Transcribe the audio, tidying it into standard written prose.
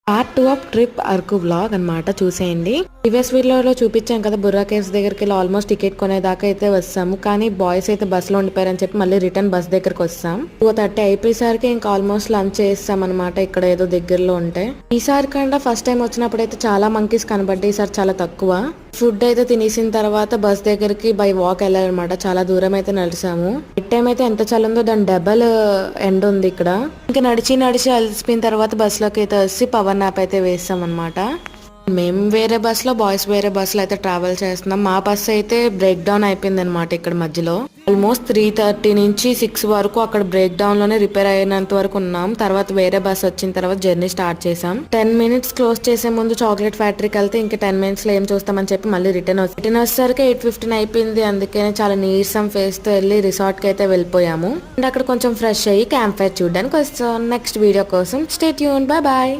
Part 2 of trip Araku vlog అన్నమాట. చూసేయండి. Previous వీడియోలో చూపించాం కదా, బుర్రా కేవ్స్ దగ్గరికి వెళ్ళి ఆల్మోస్ట్ టికెట్ కొనేదాకా అయితే వస్తాము. కానీ బాయ్స్ అయితే బస్ లో ఉండిపోయారని చెప్పి మళ్ళీ రిటర్న్ బస్ దగ్గరకు వస్తాం. 2:30 అయిపోయేసరికి ఇంకా ఆల్మోస్ట్ లంచ్ చేస్తాం అనమాట. ఇక్కడ ఏదో దగ్గరలో ఉంటే ఈసారి కన్నా ఫస్ట్ టైం వచ్చినప్పుడు అయితే చాలా మంకీస్ కనబడ్డాయి. ఈసారి చాలా తక్కువ. ఫుడ్ అయితే తినేసిన తర్వాత బస్ దగ్గరికి బై వాక్ వెళ్ళాలన్నమాట. చాలా దూరం అయితే నడిచాము. నైట్ టైం అయితే ఎంత చలి ఉందో దాని డబల్ ఎండ్ ఉంది ఇక్కడ. ఇంకా నడిచి అలసిపోయిన తర్వాత బస్ లోకి అయితే వచ్చి పవర్ నాప్ అయితే వేస్తాం అనమాట. మేము వేరే బస్ లో, బాయ్స్ వేరే బస్ లో అయితే ట్రావెల్ చేస్తున్నాం. మా బస్ అయితే బ్రేక్ డౌన్ అయిపోయింది అనమాట. ఇక్కడ మధ్యలో ఆల్మోస్ట్ 3:30 నుంచి 6 వరకు అక్కడ బ్రేక్ డౌన్ లోనే రిపేర్ అయినంత వరకు ఉన్నాం. తర్వాత వేరే బస్ వచ్చిన తర్వాత జర్నీ స్టార్ట్ చేసాం. 10 మినిట్స్ క్లోజ్ చేసే ముందు చాక్లెట్ ఫ్యాక్టరీకి వెళ్తే ఇంకా 10 మినిట్స్ లో ఏం చూస్తామని చెప్పి మళ్ళీ రిటర్న్ వచ్చేసరికి 8:15 అయిపోయింది. అందుకనే చాలా నీరసం ఫేస్ తో వెళ్ళి రిసార్ట్ కి అయితే వెళ్ళిపోయాము. అండ్ అక్కడ కొంచెం ఫ్రెష్ అయ్యి క్యాంప్ ఫైర్ చూడడానికి వస్తాం. నెక్స్ట్ వీడియో కోసం స్టే ట్యూన్. Bye bye.